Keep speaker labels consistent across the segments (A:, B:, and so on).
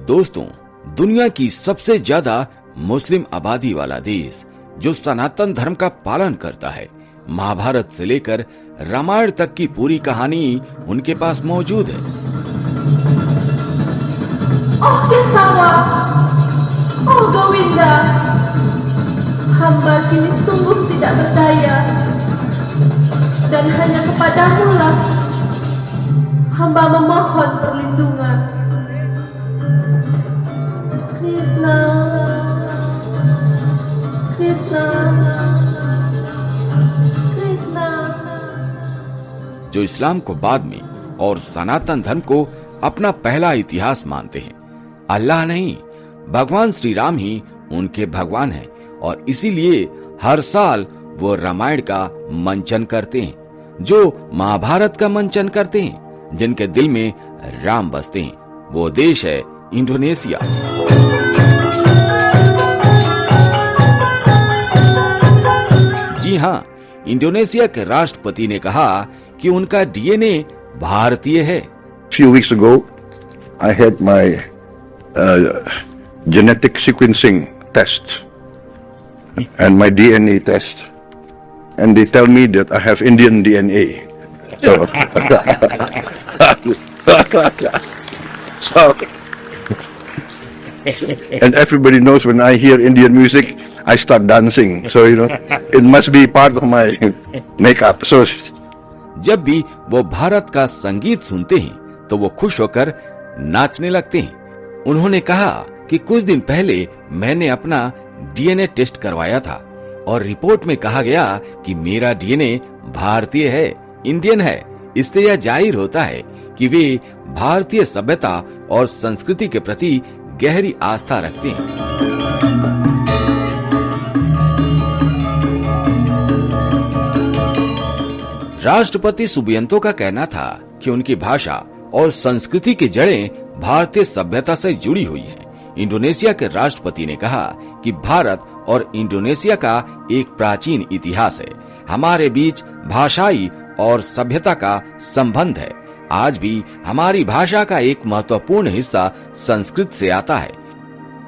A: दोस्तों, दुनिया की सबसे ज्यादा मुस्लिम आबादी वाला देश जो सनातन धर्म का पालन करता है, महाभारत से लेकर रामायण तक की पूरी कहानी उनके पास मौजूद है।
B: Oh Kesawa, oh Gowinda, hamba kini sungguh tidak berdaya dan hanya kepadamu lah hamba memohon perlindungan. Krishna, Krishna, Krishna।
A: जो इस्लाम को बाद में और सनातन धर्म को अपना पहला इतिहास मानते हैं, अल्लाह नहीं, भगवान श्री राम ही उनके भगवान हैं और इसीलिए हर साल वो रामायण का मंचन करते हैं, जो महाभारत का मंचन करते हैं, जिनके दिल में राम बसते हैं। वो देश है इंडोनेशिया। जी हाँ, इंडोनेशिया के राष्ट्रपति ने कहा कि उनका डीएनए भारतीय है।
C: Few weeks ago, I had my genetic sequencing test and my DNA test, and they tell me that I have Indian DNA. So, and everybody knows when I hear Indian music, I start dancing. So it must be part of my makeup. So,
A: जब भी वो भारत का संगीत सुनते हैं तो वो खुश होकर नाचने लगते हैं। उन्होंने कहा कि कुछ दिन पहले मैंने अपना डीएनए टेस्ट करवाया था और रिपोर्ट में कहा गया कि मेरा डीएनए भारतीय है, इंडियन है। इससे यह जाहिर होता है कि वे भारतीय सभ्यता और संस्कृति के प्रति गहरी आस्था रखते हैं। राष्ट्रपति सुबियंतो का कहना था कि उनकी भाषा और संस्कृति की जड़ें भारतीय सभ्यता से जुड़ी हुई हैं। इंडोनेशिया के राष्ट्रपति ने कहा कि भारत और इंडोनेशिया का एक प्राचीन इतिहास है। हमारे बीच भाषाई और सभ्यता का संबंध है। आज भी हमारी भाषा का एक महत्वपूर्ण हिस्सा संस्कृत से आता है।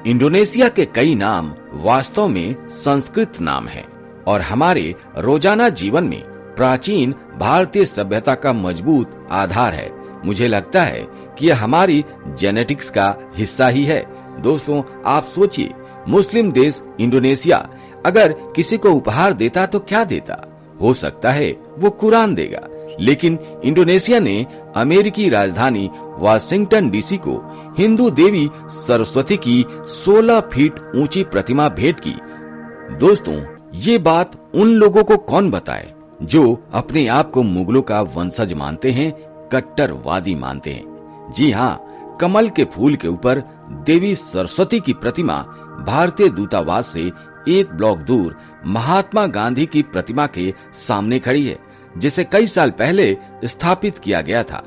A: इंडोनेशिया के कई नाम वास्तव में संस्कृत नाम हैं और हमारे रोजाना जीवन में प्राचीन भारतीय सभ्यता का मजबूत आधार है। मुझे लगता है कि यह हमारी जेनेटिक्स का हिस्सा ही है। दोस्तों, आप सोचिए, मुस्लिम देश इंडोनेशिया अगर किसी को उपहार देता तो क्या देता? हो सकता है वो कुरान देगा, लेकिन इंडोनेशिया ने अमेरिकी राजधानी वाशिंगटन डीसी को हिंदू देवी सरस्वती की 16 फीट ऊंची प्रतिमा भेंट की। दोस्तों, ये बात उन लोगों को कौन बताए जो अपने आप को मुगलों का वंशज मानते हैं, कट्टरवादी मानते हैं। जी हाँ, कमल के फूल के ऊपर देवी सरस्वती की प्रतिमा भारतीय दूतावास से एक ब्लॉक दूर महात्मा गांधी की प्रतिमा के सामने खड़ी है, जिसे कई साल पहले स्थापित किया गया था।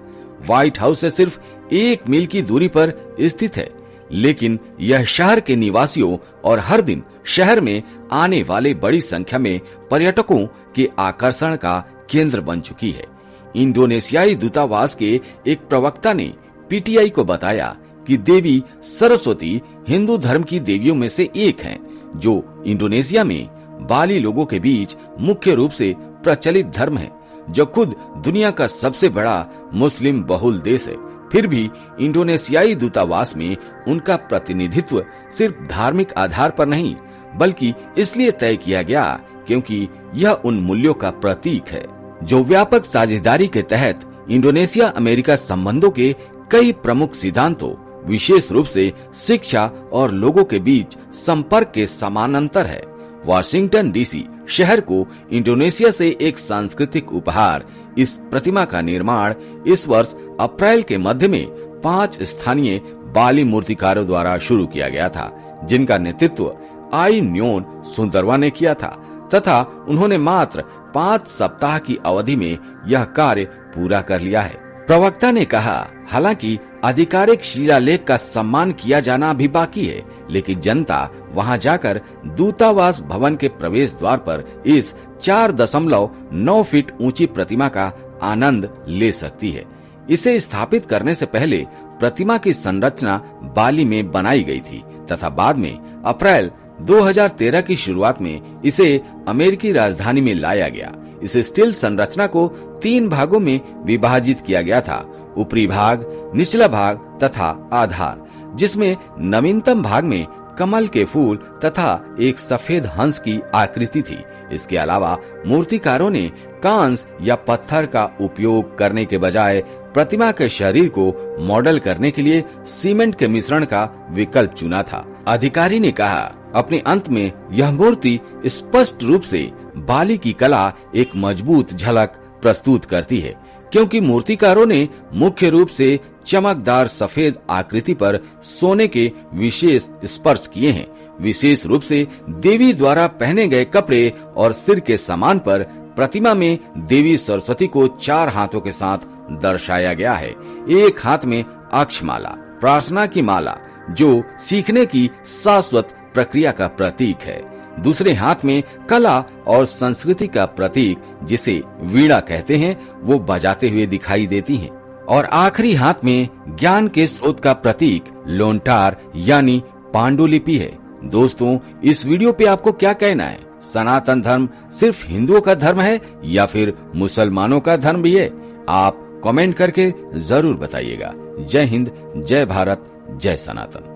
A: व्हाइट हाउस से सिर्फ 1 मील की दूरी पर स्थित है, लेकिन यह शहर के निवासियों और हर दिन शहर में आने वाले बड़ी संख्या में पर्यटकों के आकर्षण का केंद्र बन चुकी है। इंडोनेशियाई दूतावास के एक प्रवक्ता ने पीटीआई को बताया कि देवी सरस्वती हिंदू धर्म की देवियों में से एक हैं, जो इंडोनेशिया में बाली लोगों के बीच मुख्य रूप से प्रचलित धर्म है, जो खुद दुनिया का सबसे बड़ा मुस्लिम बहुल देश है। फिर भी इंडोनेशियाई दूतावास में उनका प्रतिनिधित्व सिर्फ धार्मिक आधार पर नहीं, बल्कि इसलिए तय किया गया क्योंकि यह उन मूल्यों का प्रतीक है जो व्यापक साझेदारी के तहत इंडोनेशिया अमेरिका संबंधों के कई प्रमुख सिद्धांतों, विशेष रूप से शिक्षा और लोगों के बीच संपर्क के समानांतर है। वाशिंगटन डीसी शहर को इंडोनेशिया से एक सांस्कृतिक उपहार, इस प्रतिमा का निर्माण इस वर्ष अप्रैल के मध्य में 5 स्थानीय बाली मूर्तिकारों द्वारा शुरू किया गया था, जिनका नेतृत्व आई न्योन सुंदरवा ने किया था तथा उन्होंने मात्र 5 सप्ताह की अवधि में यह कार्य पूरा कर लिया है। प्रवक्ता ने कहा, हालांकि आधिकारिक शिलालेख का सम्मान किया जाना अभी बाकी है, लेकिन जनता वहां जाकर दूतावास भवन के प्रवेश द्वार पर इस 4.9 फीट ऊंची प्रतिमा का आनंद ले सकती है। इसे स्थापित करने से पहले प्रतिमा की संरचना बाली में बनाई गई थी तथा बाद में अप्रैल 2013 की शुरुआत में इसे अमेरिकी राजधानी में लाया गया। इस स्टील संरचना को 3 भागों में विभाजित किया गया था, ऊपरी भाग, निचला भाग तथा आधार, जिसमें नवीनतम भाग में कमल के फूल तथा एक सफेद हंस की आकृति थी। इसके अलावा मूर्तिकारों ने कांस या पत्थर का उपयोग करने के बजाय प्रतिमा के शरीर को मॉडल करने के लिए सीमेंट के मिश्रण का विकल्प चुना था। अधिकारी ने कहा, अपने अंत में यह मूर्ति स्पष्ट रूप से बाली की कला एक मजबूत झलक प्रस्तुत करती है, क्योंकि मूर्तिकारों ने मुख्य रूप से चमकदार सफेद आकृति पर सोने के विशेष स्पर्श किए हैं। विशेष रूप से देवी द्वारा पहने गए कपड़े और सिर के सामान पर प्रतिमा में देवी सरस्वती को 4 हाथों के साथ दर्शाया गया है। एक हाथ में अक्षमाला, प्रार्थना की माला, जो सीखने की शाश्वत प्रक्रिया का प्रतीक है। दूसरे हाथ में कला और संस्कृति का प्रतीक, जिसे वीणा कहते हैं, वो बजाते हुए दिखाई देती हैं। और आखिरी हाथ में ज्ञान के स्रोत का प्रतीक लोंटार यानी पांडुलिपि है। दोस्तों, इस वीडियो पे आपको क्या कहना है? सनातन धर्म सिर्फ हिंदुओं का धर्म है या फिर मुसलमानों का धर्म भी है? आप कमेंट करके जरूर बताइएगा। जय हिंद, जय भारत, जय सनातन।